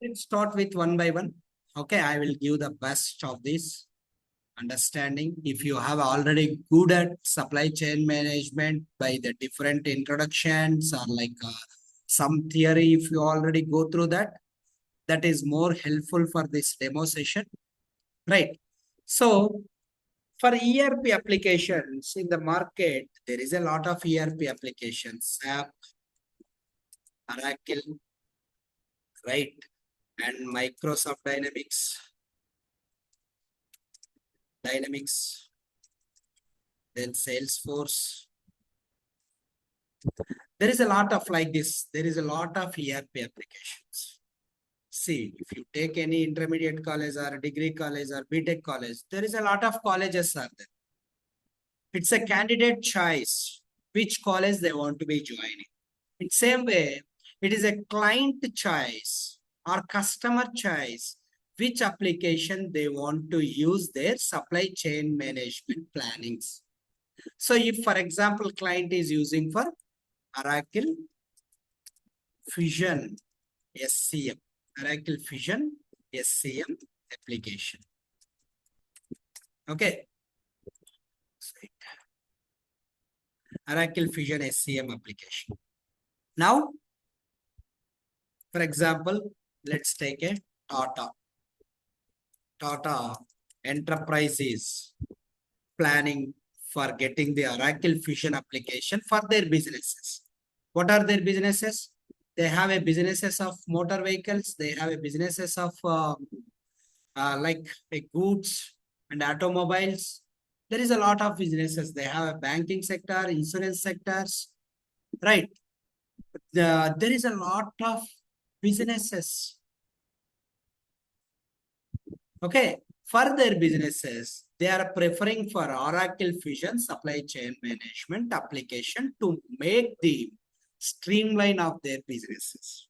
Let's start with one by one. Okay, I will give the best of this understanding. If you have already good at supply chain management by the different introductions or like some theory, if you already go through that, that is more helpful for this demo session, right? So for ERP applications in the market, there is a lot of ERP applications, SAP, Oracle, right? And Microsoft Dynamics, then Salesforce. There is a lot of like this. There is a lot of ERP applications. See, if you take any intermediate college or degree college or BTech college, there is a lot of colleges are there. It's a candidate choice, which college they want to be joining. In same way, it is a client choice or customer choice, which application they want to use their supply chain management plannings. So if, for example, client is using for Oracle Fusion SCM, Oracle Fusion SCM application. Okay. Oracle Fusion SCM application. Now, for example, let's take a Tata Enterprises planning for getting the Oracle Fusion application for their businesses. What are their businesses? They have a businesses of motor vehicles. They have a businesses of like goods and automobiles. There is a lot of businesses. They have a banking sector, insurance sectors, right? There is a lot of businesses. Okay, for their businesses, they are preferring for Oracle Fusion supply chain management application to make the streamline of their businesses.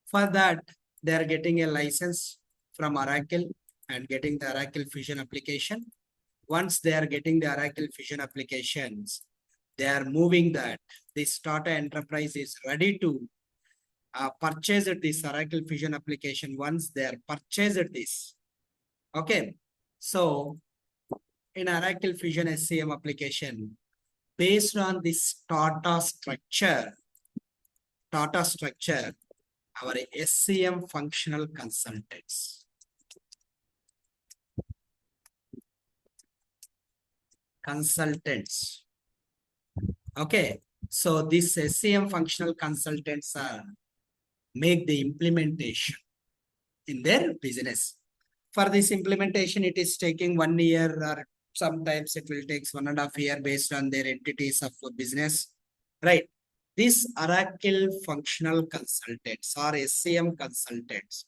For that, they are getting a license from Oracle and getting the Oracle Fusion application. Once they are getting the Oracle Fusion applications, they are moving that. This Tata Enterprise is ready to purchase this Oracle Fusion application. Once they are purchased this, okay, so in Oracle Fusion SCM application, based on this Tata structure, our SCM functional consultants. Okay, so these SCM functional consultants are make the implementation in their business. For this implementation, it is taking 1 year or sometimes it will take 1.5 years based on their entities of business, right? These Oracle functional consultants or SCM consultants,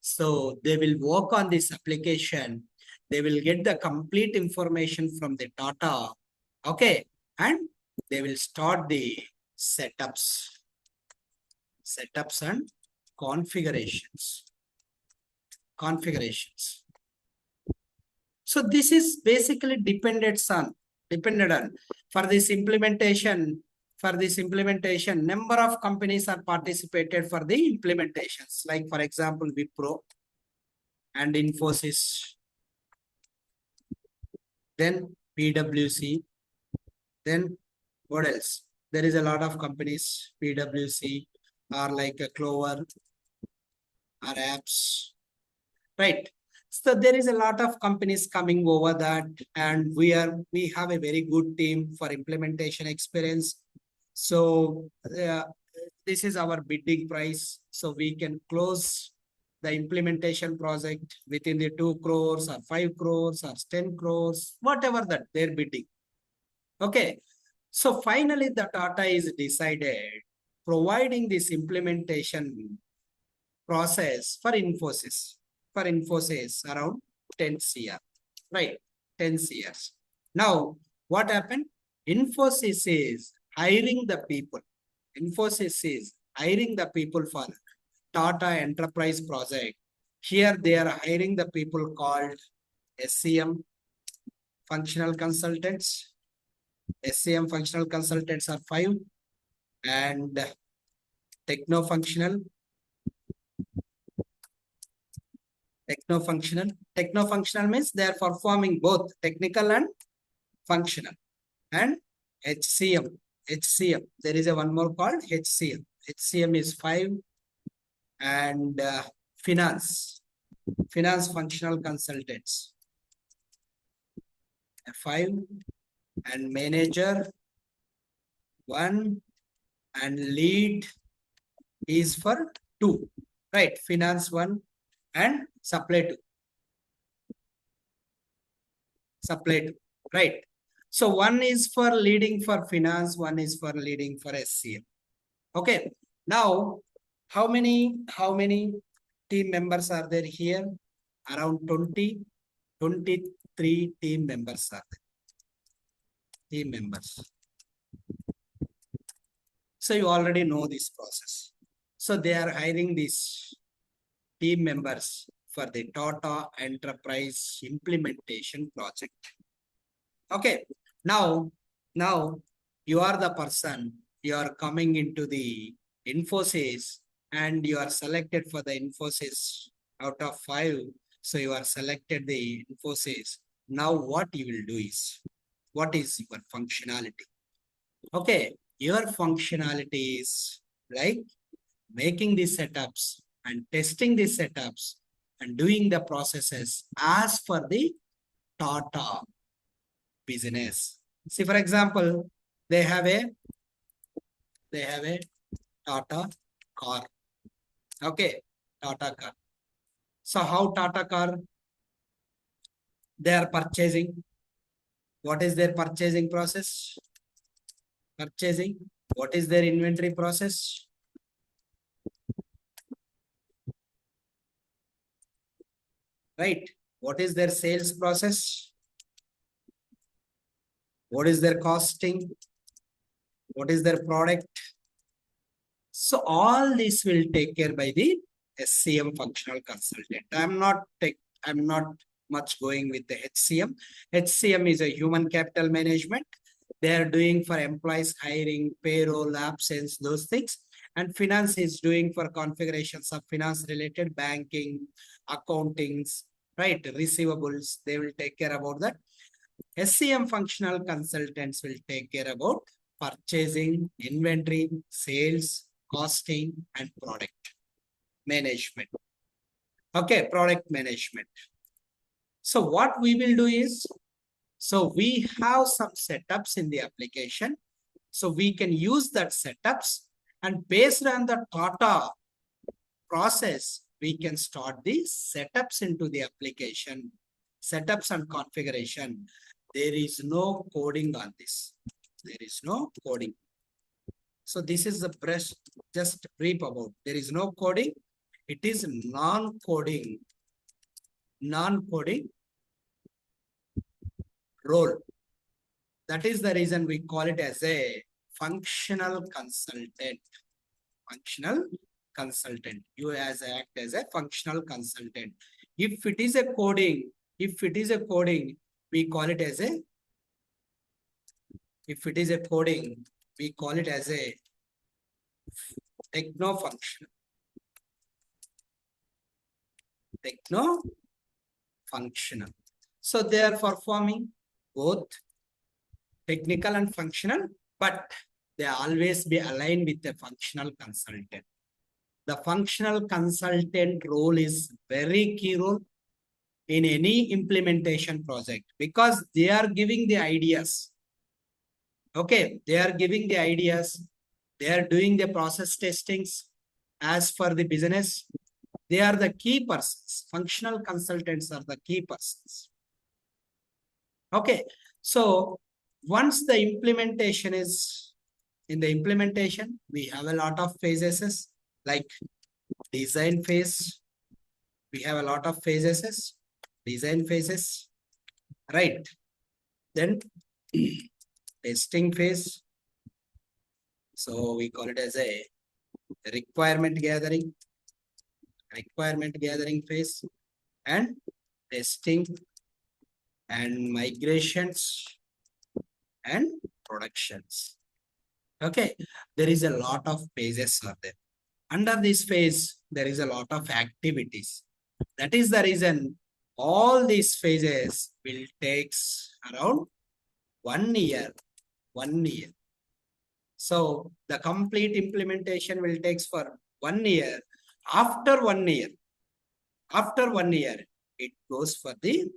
so they will work on this application. They will get the complete information from the Tata, okay, and they will start the setups and configurations. So this is basically dependent on for this implementation. Number of companies are participated for the implementations. Like for example, Wipro and Infosys, then PwC, then what else? There is a lot of companies, PwC, or like a Clover, or apps, right? So there is a lot of companies coming over that, and we have a very good team for implementation experience. So this is our bidding price. So we can close the implementation project within the 2 crores or 5 crores or 10 crores, whatever that they're bidding. Okay. So finally the Tata is decided providing this implementation process for Infosys. Around 10 CR, right? 10 CRs. Now, what happened? Infosys is hiring the people. For Tata Enterprise project. Here they are hiring the people called SCM functional consultants. SCM functional consultants are 5 and techno-functional Techno-functional. Techno-functional means they are performing both technical and functional. And HCM. HCM. There is a one more called HCM. HCM is 5 and finance. Finance functional consultants. 5 and manager 1 and lead is for 2. Right. Finance 1 and supply 2. Supply 2. Right. So one is for leading for finance, one is for leading for SCM. Okay. Now, how many team members are there here? Around 23 team members are there. Team members. So you already know this process. So they are hiring these team members for the Tata Enterprise Implementation Project. Okay. Now you are the person, you are coming into the Infosys and you are selected for the Infosys out of 5. So you are selected the Infosys. Now what you will do is, what is your functionality? Okay, your functionality is like making the setups and testing the setups and doing the processes as per the Tata business. See, for example, they have a Tata car. Okay, Tata car. So how Tata car they are purchasing? What is their purchasing process? Purchasing. What is their inventory process? Right. What is their sales process? What is their costing? What is their product? So all this will take care by the SCM functional consultant. I'm not much going with the HCM. HCM is a human capital management. They are doing for employees hiring, payroll, absence, those things. And finance is doing for configurations of finance related banking, accountings, right? Receivables. They will take care about that. SCM functional consultants will take care about purchasing, inventory, sales, costing, and product management. Okay, product management. So what we will do is, so we have some setups in the application. So we can use that setups and based on the Tata process, we can start the setups into the application, setups and configuration. There is no coding on this. There is no coding. So this is the just brief about. There is no coding. It is non-coding role. That is the reason we call it as a functional consultant. Functional consultant. You act as a functional consultant. If it is a coding, we call it as a, if it is a coding, we call it as a techno-functional. Techno-functional. So they are performing both technical and functional, but they always be aligned with the functional consultant. The functional consultant role is very key role in any implementation project because they are giving the ideas. Okay, they are giving the ideas. They are doing the process testings as for the business. They are the key persons. Functional consultants are the key persons. Okay, so once the implementation is in the implementation, we have a lot of phases like design phase. We have a lot of phases, design phases, right? Then testing phase. So we call it as a requirement gathering phase and testing and migrations and productions. Okay, there is a lot of phases are there. Under this phase, there is a lot of activities. That is the reason all these phases will take around 1 year. 1 year. So the complete implementation will take for 1 year. After 1 year, it goes for the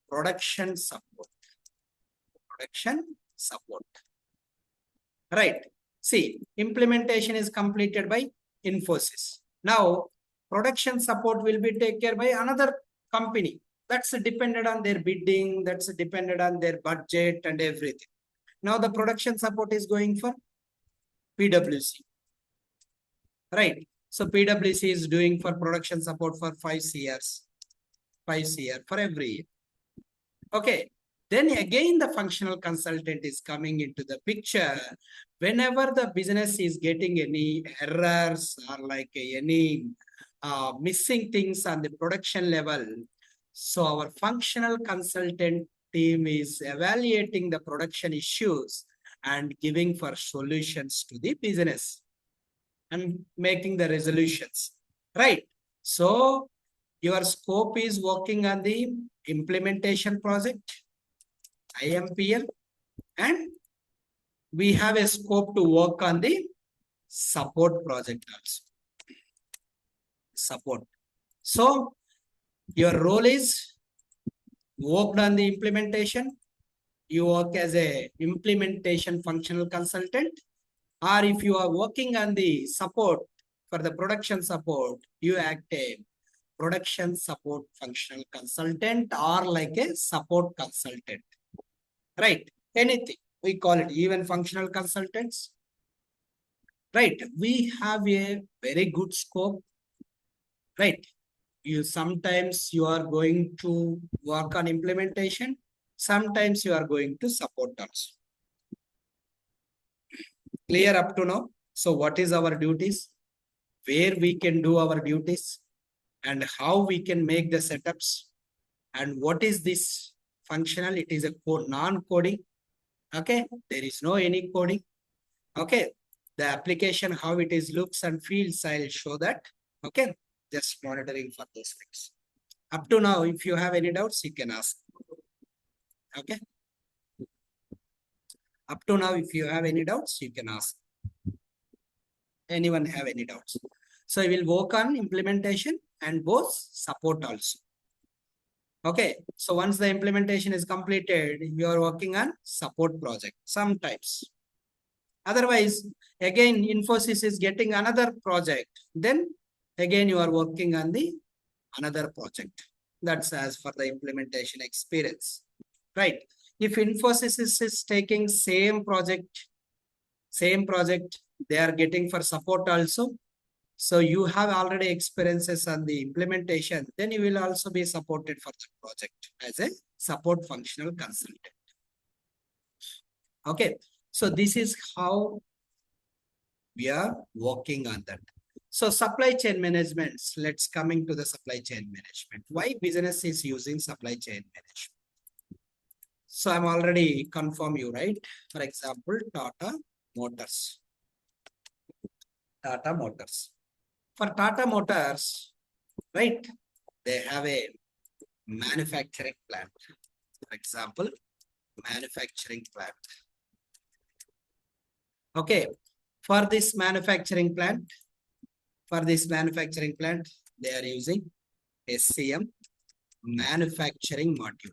production support. Production support. Right. See, implementation is completed by Infosys. Now, production support will be taken care by another company. That's dependent on their bidding. That's dependent on their budget and everything. Now, the production support is going for PwC. Right. So, PwC is doing for production support for 5 years. 5 years for every year. Okay. Then again, the functional consultant is coming into the picture. Whenever the business is getting any errors or like any missing things on the production level, so our functional consultant team is evaluating the production issues and giving for solutions to the business and making the resolutions. Right. So your scope is working on the implementation project, IMPL, and we have a scope to work on the support project also. Support. So your role is worked on the implementation. You work as a implementation functional consultant, or if you are working on the support for the production support, you act a production support functional consultant or like a support consultant. Right. Anything. We call it even functional consultants. Right. We have a very good scope. Right. Sometimes you are going to work on implementation. Sometimes you are going to support also. Clear up to now? So what is our duties? Where we can do our duties and how we can make the setups and what is this functional? It is a non-coding. Okay. There is no any coding. Okay. The application, how it is looks and feels, I'll show that. Okay. Just monitoring for those things. Up to now, if you have any doubts, you can ask. Okay. Up to now, if you have any doubts, you can ask. Anyone have any doubts? So I will work on implementation and both support also. Okay. So once the implementation is completed, you are working on support project sometimes. Otherwise, again, Infosys is getting another project. Then again, you are working on the another project. That's as for the implementation experience. Right. If Infosys is taking same project, they are getting for support also. So you have already experiences on the implementation, then you will also be supported for the project as a support functional consultant. Okay. So this is how we are working on that. So supply chain management, let's coming to the supply chain management. Why business is using supply chain management? So I'm already confirm you, right? For example, Tata Motors. Tata Motors. For Tata Motors, right? They have a manufacturing plant. For example, manufacturing plant. Okay. For this manufacturing plant, they are using SCM manufacturing module.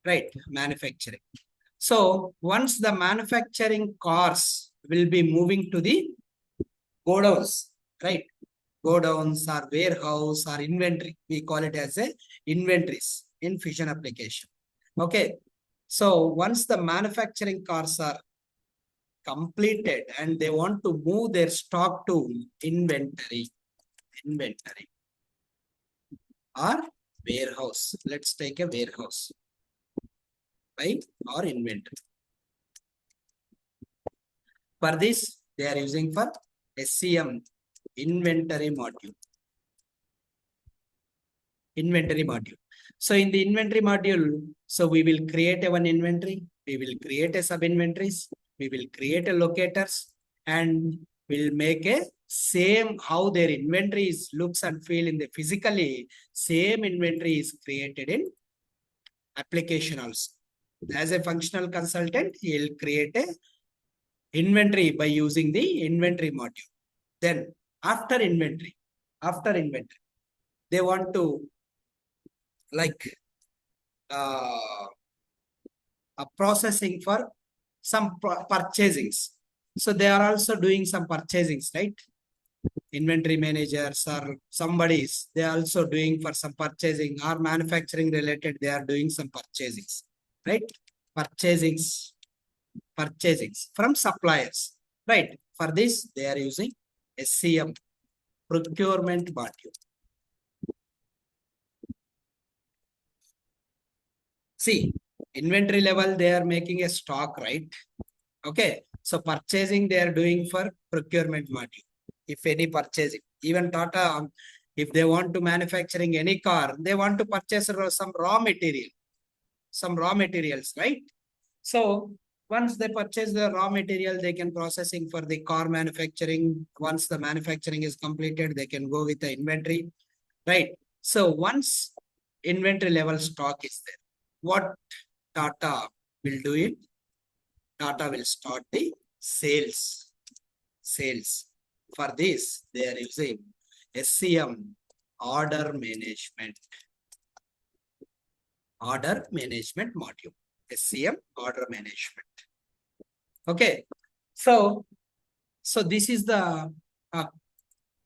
Right, manufacturing. So once the manufacturing cars will be moving to the godowns, right? Godowns or warehouse or inventory. We call it as a inventories in Fusion application. Okay. So once the manufacturing cars are completed and they want to move their stock to inventory or warehouse. Let's take a warehouse, right? Or inventory. For this, they are using for SCM inventory module. So in the inventory module, so we will create a one inventory, we will create a sub inventories, we will create a locators, and will make a same how their inventory looks and feel in the physically, same inventory is created in application also. As a functional consultant, he'll create a inventory by using the inventory module. Then after inventory, they want to like a processing for some purchasings. So they are also doing some purchasings, right? Inventory managers or somebody's, they are also doing for some purchasing or manufacturing related, they are doing some purchasings, right? Purchasings from suppliers, right? For this, they are using SCM, procurement module. See, inventory level, they are making a stock, right? Okay. So purchasing, they are doing for procurement module. If any purchasing, even Tata, if they want to manufacturing any car, they want to purchase some raw materials, right? So once they purchase the raw material, they can processing for the car manufacturing. Once the manufacturing is completed, they can go with the inventory, right? So once inventory level stock is there, what Tata will do it? Tata will start the sales. For this, they are using SCM, order management module. SCM, order management. Okay. So this is the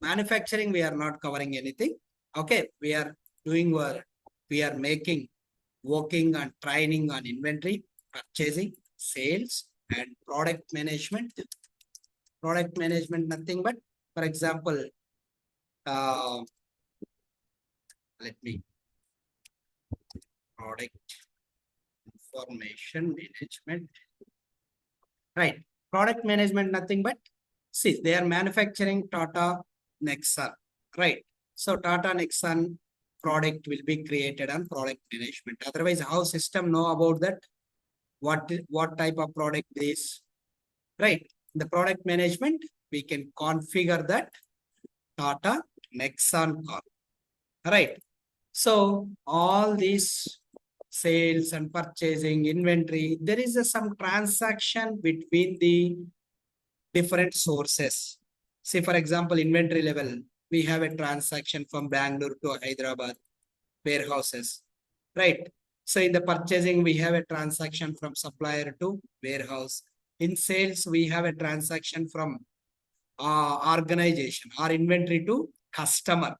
manufacturing. We are not covering anything. Okay. We are doing we are making, working on training on inventory, purchasing, sales, and product management. Product management, nothing but, for example, let me, product information management, right? Product management, nothing but, see, they are manufacturing Tata Nexon, right? So Tata Nexon product will be created on product management. Otherwise, how system know about that? What type of product is, right? The product management, we can configure that Tata Nexon car, right? So all these sales and purchasing, inventory, there is some transaction between the different sources. See, for example, inventory level, we have a transaction from Bangalore to Hyderabad warehouses, right? So in the purchasing, we have a transaction from supplier to warehouse. In sales, we have a transaction from organization or inventory to customer.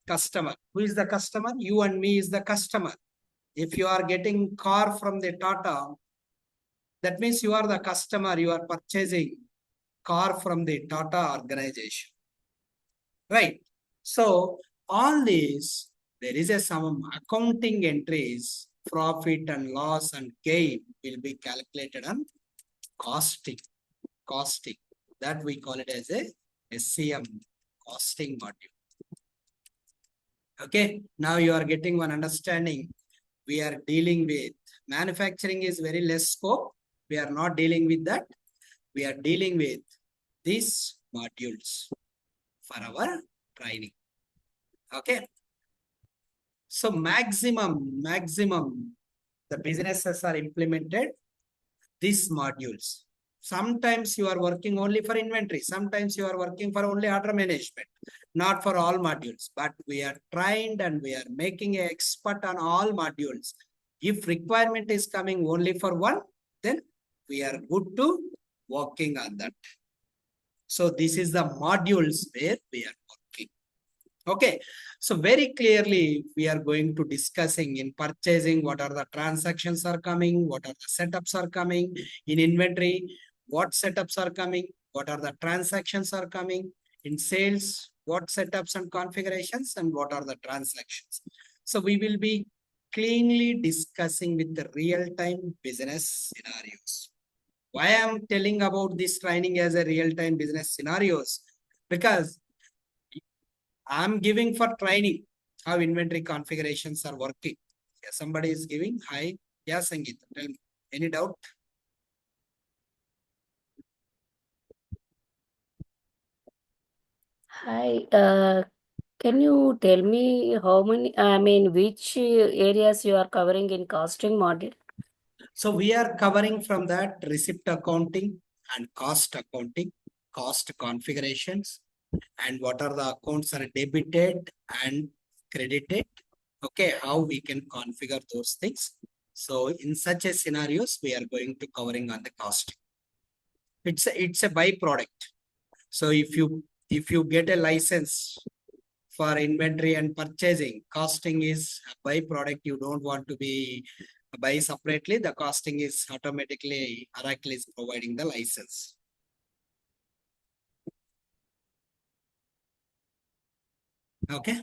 Who is the customer? You and me is the customer. If you are getting car from the Tata, that means you are the customer. You are purchasing car from the Tata organization, right? So all these, there is some accounting entries, profit and loss and gain will be calculated on costing. That we call it as a SCM, costing module. Okay, now you are getting one understanding. We are dealing with manufacturing is very less scope. We are not dealing with that. We are dealing with these modules for our training. Okay. So maximum, the businesses are implemented these modules. Sometimes you are working only for inventory. Sometimes you are working for only order management, not for all modules. But we are trained and we are making an expert on all modules. If requirement is coming only for one, then we are good to working on that. So this is the modules where we are working. Okay. So very clearly, we are going to discussing in purchasing, what are the transactions are coming, what are the setups are coming, in inventory, what setups are coming, what are the transactions are coming, in sales, what setups and configurations, and what are the transactions. So we will be cleanly discussing with the real-time business scenarios. Why I am telling about this training as a real-time business scenarios? Because I'm giving for training how inventory configurations are working. Yeah, somebody is giving. Hi. Yeah, Sangeeta, tell me. Any doubt? Hi, can you tell me which areas you are covering in costing module? So we are covering from that receipt accounting and cost accounting, cost configurations, and what are the accounts are debited and credited. Okay, how we can configure those things. So in such a scenarios, we are going to covering on the cost. It's a byproduct. So if you get a license for inventory and purchasing, costing is a byproduct. You don't want to be buy separately. The costing is automatically Oracle is providing the license. Okay,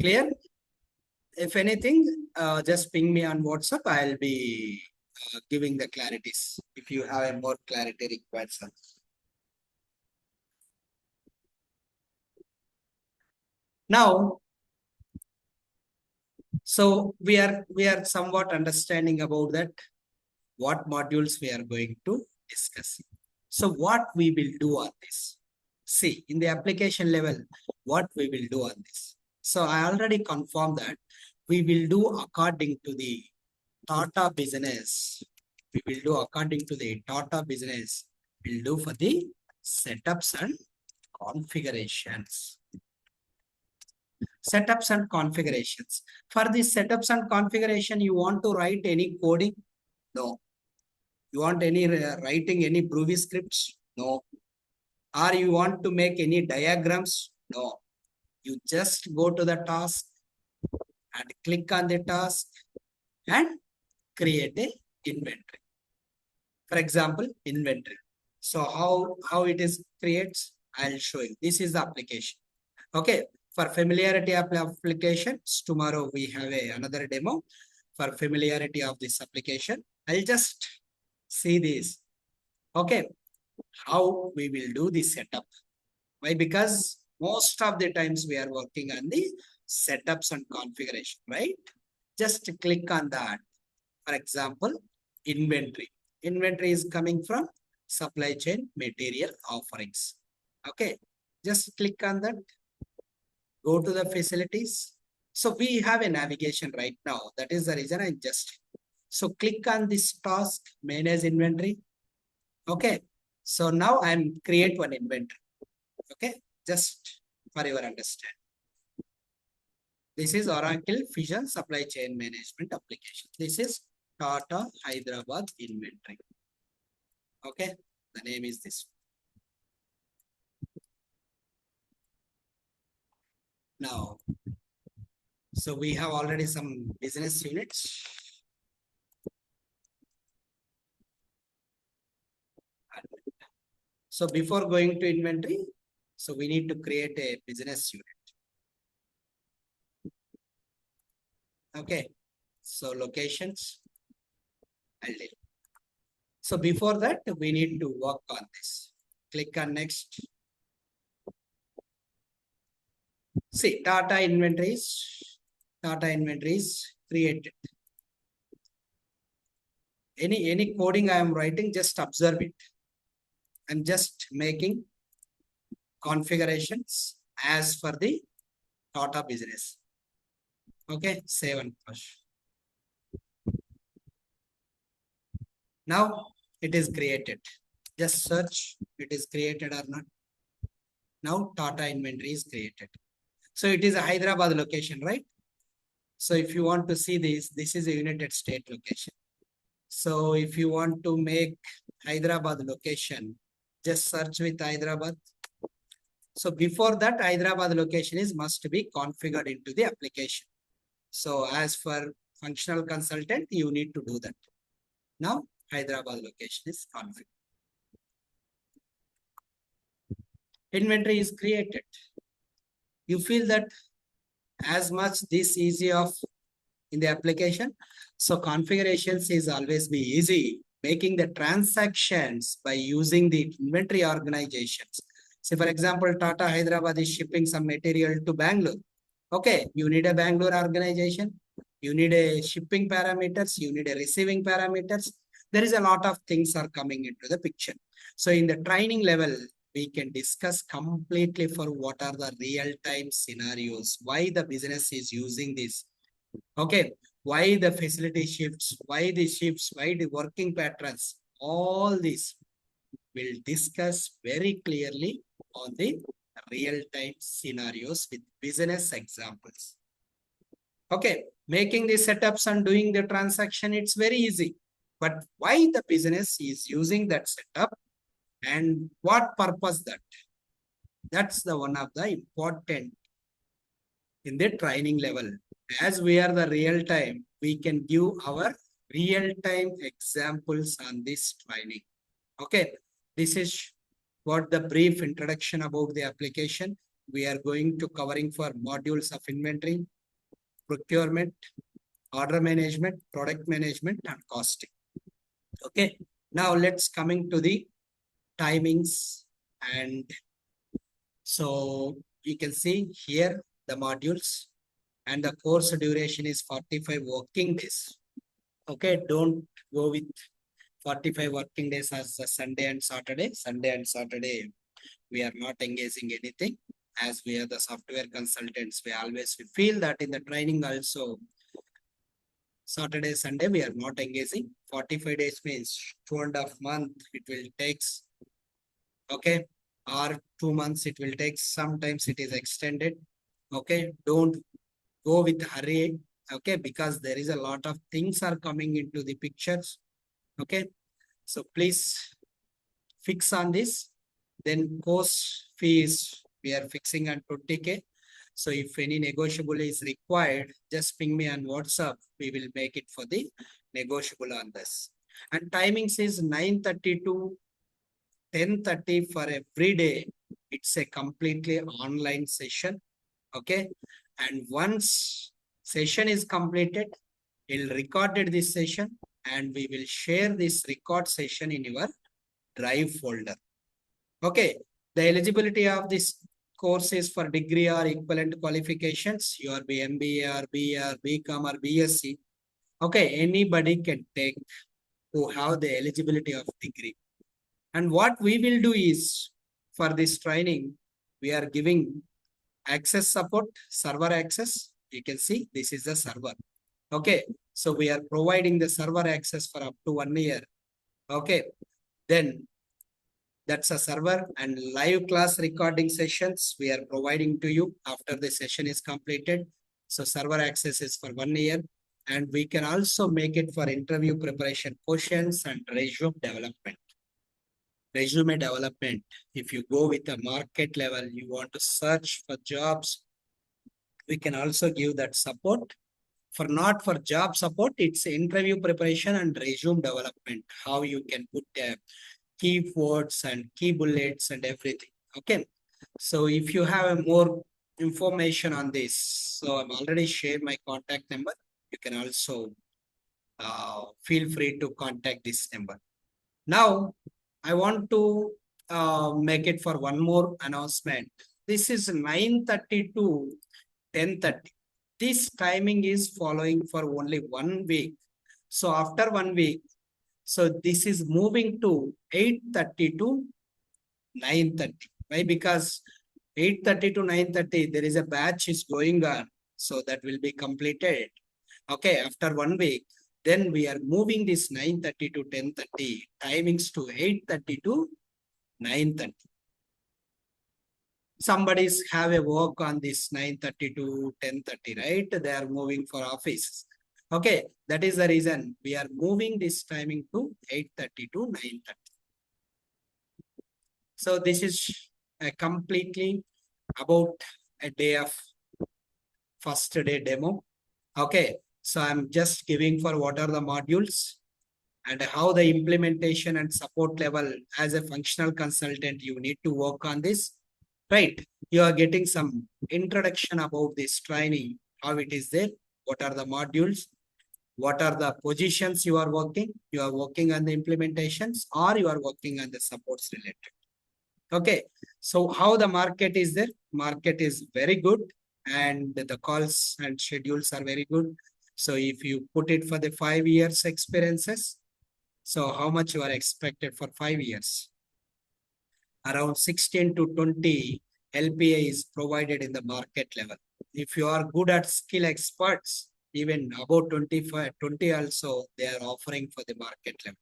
clear? If anything, just ping me on WhatsApp. I'll be giving the clarities if you have a more clarity required, sir. Now, so we are somewhat understanding about that what modules we are going to discuss. So what we will do on this? See, in the application level, what we will do on this. So I already confirmed that we will do according to the Tata business. We will do according to the Tata business. We'll do for the setups and configurations. Setups and configurations. For the setups and configuration, you want to write any coding? No. You want any writing any Groovy scripts? No. Or you want to make any diagrams? No. You just go to the task and click on the task and create a inventory. For example, inventory. So how it is creates, I'll show you. This is the application. Okay. For familiarity of applications, tomorrow we have another demo for familiarity of this application. I'll just see this. Okay. How we will do the setup. Why? Because most of the times we are working on the setups and configuration, right? Just click on that. For example, inventory. Inventory is coming from supply chain material offerings. Okay. Just click on that. Go to the facilities. So we have a navigation right now. That is the reason I just. So click on this task, manage inventory. Okay. So now I'm create one inventory. Okay. Just for your understanding. This is Oracle Fusion Supply Chain Management application. This is Tata Hyderabad inventory. Okay. The name is this. Now, so we have already some business units. So before going to inventory, so we need to create a business unit. Okay. So locations. So before that, we need to work on this. Click on next. See, Tata inventories created. Any coding I am writing, just observe it. I'm just making configurations as for the Tata business. Okay, save and push. Now it is created. Just search it is created or not. Now Tata inventory is created. So it is a Hyderabad location, right? So if you want to see this is a United States location. So if you want to make Hyderabad location, just search with Hyderabad. So before that, Hyderabad location is must be configured into the application. So as for functional consultant, you need to do that. Now Hyderabad location is configured. Inventory is created. You feel that as much this easy of in the application. So configurations is always be easy. Making the transactions by using the inventory organizations. So for example, Tata Hyderabad is shipping some material to Bangalore. Okay, you need a Bangalore organization. You need a shipping parameters. You need a receiving parameters. There is a lot of things are coming into the picture. So in the training level, we can discuss completely for what are the real-time scenarios, why the business is using this. Okay, why the facility shifts, why the shifts, why the working patterns, all this will discuss very clearly on the real-time scenarios with business examples. Okay, making the setups and doing the transaction, it's very easy. But why the business is using that setup and what purpose that? That's the one of the important in the training level. As we are the real time, we can give our real time examples on this training. Okay, this is what the brief introduction about the application. We are going to covering for modules of inventory, procurement, order management, product management, and costing. Okay, now let's coming to the timings. And so you can see here the modules and the course duration is 45 working days. Okay, don't go with 45 working days as a Sunday and Saturday. Sunday and Saturday, we are not engaging anything. As we are the software consultants, we feel that in the training also, Saturday, Sunday, we are not engaging. 45 days means 2.5 months it will take. Okay, or 2 months it will take. Sometimes it is extended. Okay, don't go with hurry. Okay, because there is a lot of things are coming into the pictures. Okay, so please fix on this. Then course fees we are fixing on 20K. So if any negotiable is required, just ping me on WhatsApp. We will make it for the negotiable on this. And timings is 9:30 to 10:30 for every day. It's a completely online session. Okay. And once session is completed, we'll record this session and we will share this record session in your drive folder. Okay. The eligibility of this course is for degree or equivalent qualifications. Your MBA or BA or BCom or BSc. Okay. Anybody can take who have the eligibility of degree. And what we will do is for this training, we are giving access support, server access. You can see this is the server. Okay. So we are providing the server access for up to 1 year. Okay. Then that's a server and live class recording sessions we are providing to you after the session is completed. So server access is for 1 year. And we can also make it for interview preparation questions and resume development. Resume development. If you go with a market level, you want to search for jobs, we can also give that support. For not for job support, it's interview preparation and resume development. How you can put keywords and key bullets and everything. Okay. So if you have a more information on this, so I'm already shared my contact number. You can also feel free to contact this number. Now, I want to make it for one more announcement. This is 9:30 to 10:30. This timing is following for only 1 week. So after 1 week, so this is moving to 8:30 to 9:30. Why? Because 8:30 to 9:30, there is a batch is going on. So that will be completed. Okay, after 1 week, then we are moving this 9:30 to 10:30 timings to 8:30 to 9:30. Somebody's have a work on this 9:30 to 10:30, right? They are moving for office. Okay, that is the reason we are moving this timing to 8:30 to 9:30. So this is a completely about a day of first day demo. Okay, so I'm just giving for what are the modules and how the implementation and support level as a functional consultant, you need to work on this, right? You are getting some introduction about this training, how it is there, what are the modules, what are the positions you are working on the implementations or you are working on the supports related. Okay, so how the market is there? Market is very good and the calls and schedules are very good. So if you put it for the 5 years experiences, so how much you are expected for 5 years? around 16 to 20 LPA is provided in the market level. If you are good at skill experts, even about 25, 20 also, they are offering for the market level.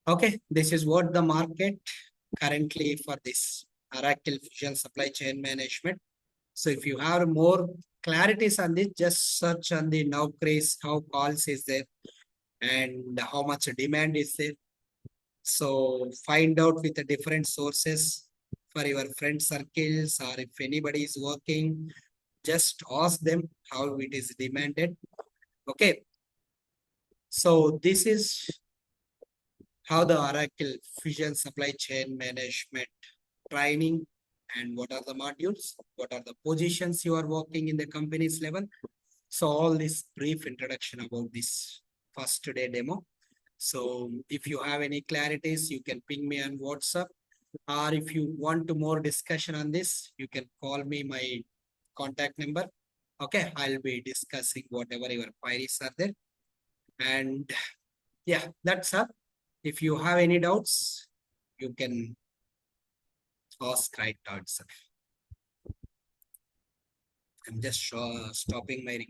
Okay, this is what the market currently for this Oracle Fusion Supply Chain Management. So if you have more clarities on this, just search on the Nowcraze, how calls is there and how much demand is there. So find out with the different sources for your friend circles, or if anybody is working, just ask them how it is demanded. Okay. So this is how the Oracle Fusion Supply Chain Management training and what are the modules, what are the positions you are working in the company's level. So all this brief introduction about this first day demo. So if you have any clarities, you can ping me on WhatsApp, or if you want to more discussion on this, you can call me my contact number. Okay, I'll be discussing whatever your queries are there. And yeah, that's up. If you have any doubts, you can ask right now itself. I'm just stopping my recording.